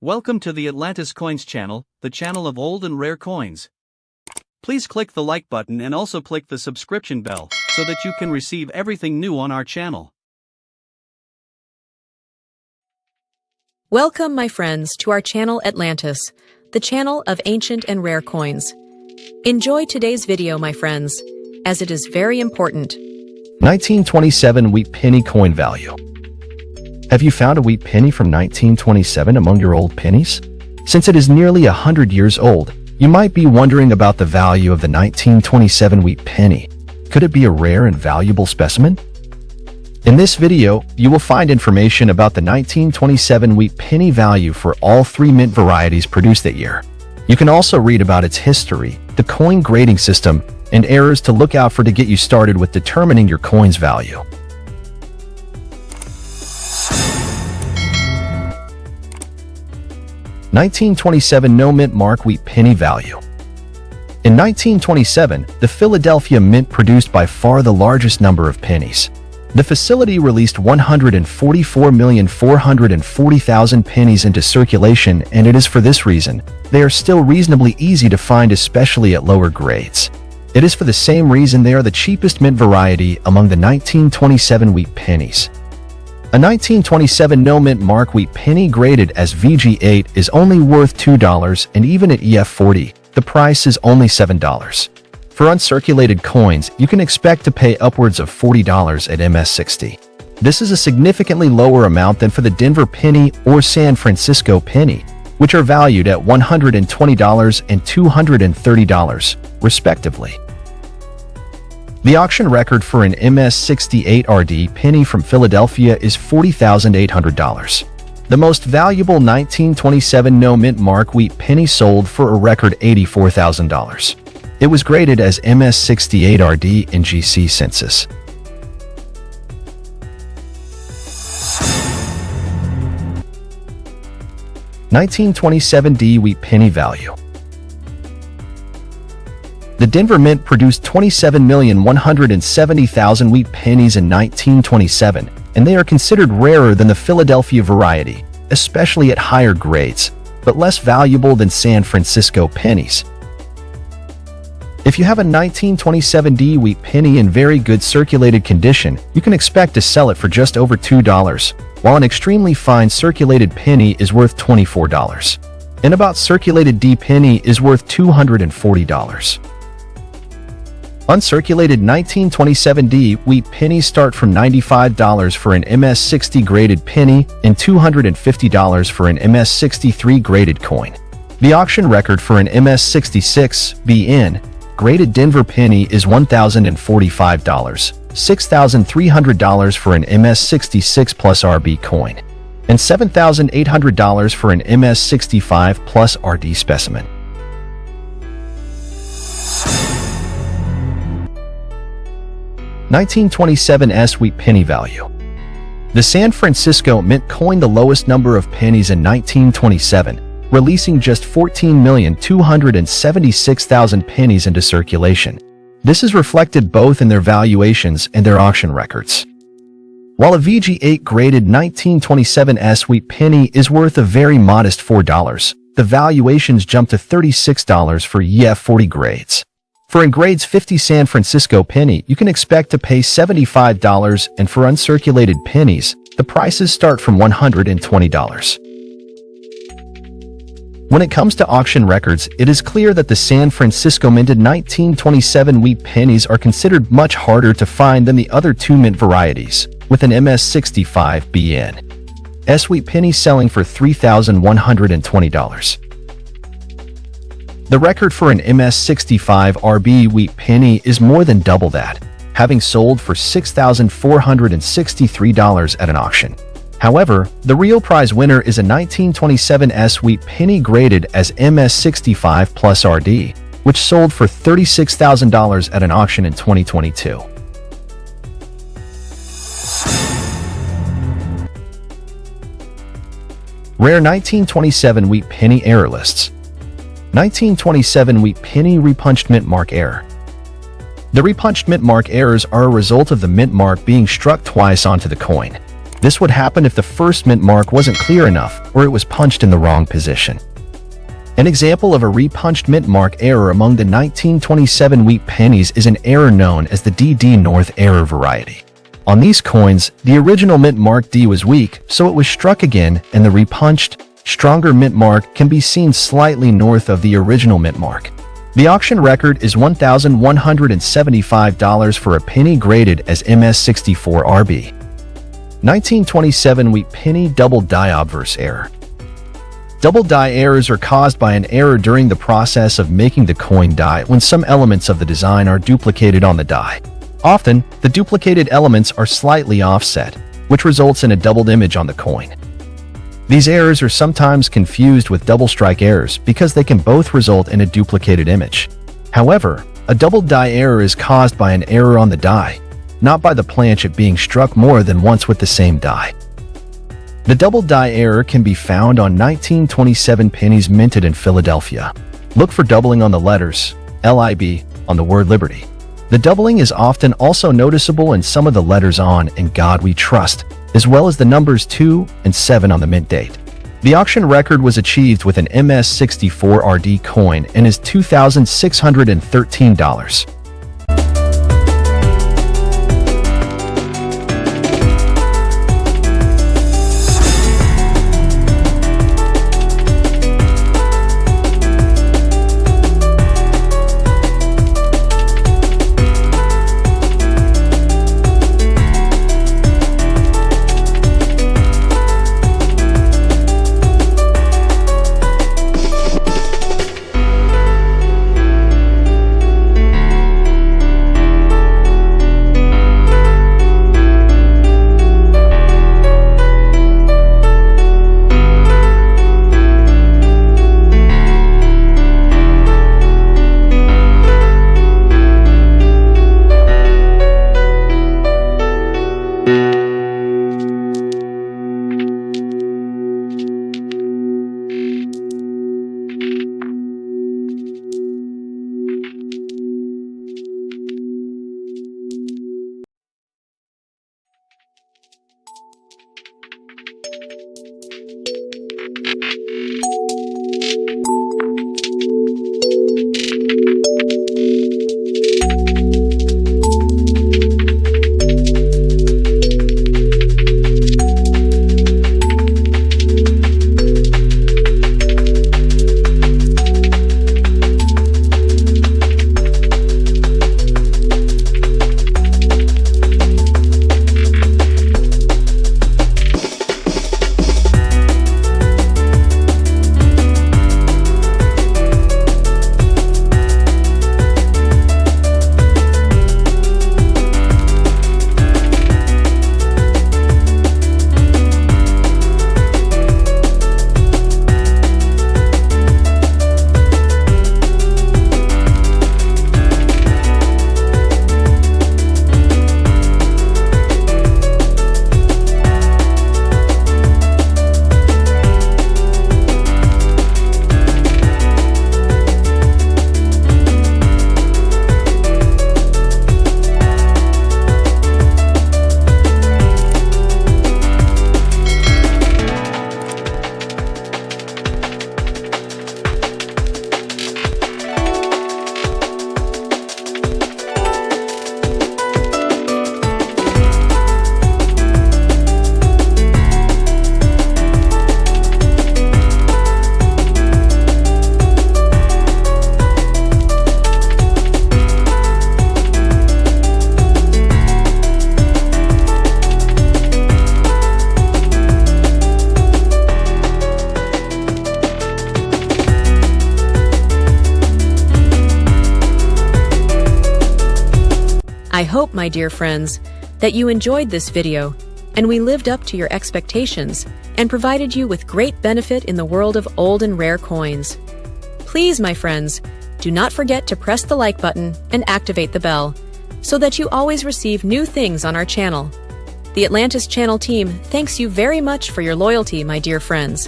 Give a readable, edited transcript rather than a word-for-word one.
Welcome to the Atlantis Coins channel, the channel of old and rare coins. Please click the like button and also click the subscription bell so that you can receive everything new on our channel. Welcome, my friends, to our channel Atlantis, the channel of ancient and rare coins. Enjoy today's video, my friends, as it is very important. 1927 wheat penny coin value. Have you found a wheat penny from 1927 among your old pennies? Since it is nearly 100 years old, you might be wondering about the value of the 1927 wheat penny. Could it be a rare and valuable specimen? In this video, you will find information about the 1927 wheat penny value for all three mint varieties produced that year. You can also read about its history, the coin grading system, and errors to look out for to get you started with determining your coin's value. (1927) No mint mark wheat penny value. In 1927, the Philadelphia Mint produced by far the largest number of pennies. The facility released 144,440,000 pennies into circulation, and it is for this reason they are still reasonably easy to find, especially at lower grades. It is for the same reason they are the cheapest mint variety among the 1927 wheat pennies. A 1927 no mint mark wheat penny graded as VG8 is only worth $2, and even at EF40, the price is only $7. For uncirculated coins, you can expect to pay upwards of $40 at MS60. This is a significantly lower amount than for the Denver penny or San Francisco penny, which are valued at $120 and $230, respectively. The auction record for an MS68 RD penny from Philadelphia is $40,800. The most valuable 1927 no mint mark wheat penny sold for a record $84,000. It was graded as MS68 RD in GC census. (1927 D wheat penny value). The Denver Mint produced 27,170,000 wheat pennies in 1927, and they are considered rarer than the Philadelphia variety, especially at higher grades, but less valuable than San Francisco pennies. If you have a 1927 D wheat penny in very good circulated condition, you can expect to sell it for just over $2, while an extremely fine circulated penny is worth $24. An about circulated D penny is worth $240. Uncirculated 1927 D wheat pennies start from $95 for an MS60 graded penny and $250 for an MS63 graded coin. The auction record for an MS66 BN graded Denver penny is $1,045, $6,300 for an MS66 plus RB coin, and $7,800 for an MS65 plus RD specimen. (1927 S wheat penny value). The San Francisco Mint coined the lowest number of pennies in 1927, releasing just 14,276,000 pennies into circulation. This is reflected both in their valuations and their auction records. While a VG8 graded 1927 S wheat penny is worth a very modest $4, the valuations jump to $36 for EF40 grades. For in grades 50 San Francisco penny, you can expect to pay $75, and for uncirculated pennies, the prices start from $120. When it comes to auction records, it is clear that the San Francisco minted 1927 wheat pennies are considered much harder to find than the other two mint varieties, with an MS65 BN S wheat penny selling for $3,120. The record for an MS65 RB wheat penny is more than double that, having sold for $6,463 at an auction. However, the real prize winner is a 1927 S wheat penny graded as MS65 plus RD, which sold for $36,000 at an auction in 2022. Rare 1927 wheat penny error lists. 1927 wheat penny repunched mint mark error. The repunched mint mark errors are a result of the mint mark being struck twice onto the coin. This would happen if the first mint mark wasn't clear enough or it was punched in the wrong position. An example of a repunched mint mark error among the 1927 wheat pennies is an error known as the DD North error variety. On these coins, the original mint mark D was weak, so it was struck again, and the repunched, stronger mint mark can be seen slightly north of the original mint mark. The auction record is $1,175 for a penny graded as MS64RB. 1927 wheat penny double die obverse error. Double die errors are caused by an error during the process of making the coin die when some elements of the design are duplicated on the die. Often, the duplicated elements are slightly offset, which results in a doubled image on the coin. These errors are sometimes confused with double strike errors because they can both result in a duplicated image. However, a double die error is caused by an error on the die, not by the planchet being struck more than once with the same die. The double die error can be found on 1927 pennies minted in Philadelphia. Look for doubling on the letters LIB on the word Liberty. The doubling is often also noticeable in some of the letters on "In God We Trust," as well as the numbers 2 and 7 on the mint date. The auction record was achieved with an MS64RD coin and is $2,613. I hope, my dear friends, that you enjoyed this video and we lived up to your expectations and provided you with great benefit in the world of old and rare coins. Please, my friends, do not forget to press the like button and activate the bell so that you always receive new things on our channel. The Atlantis Channel team thanks you very much for your loyalty, my dear friends.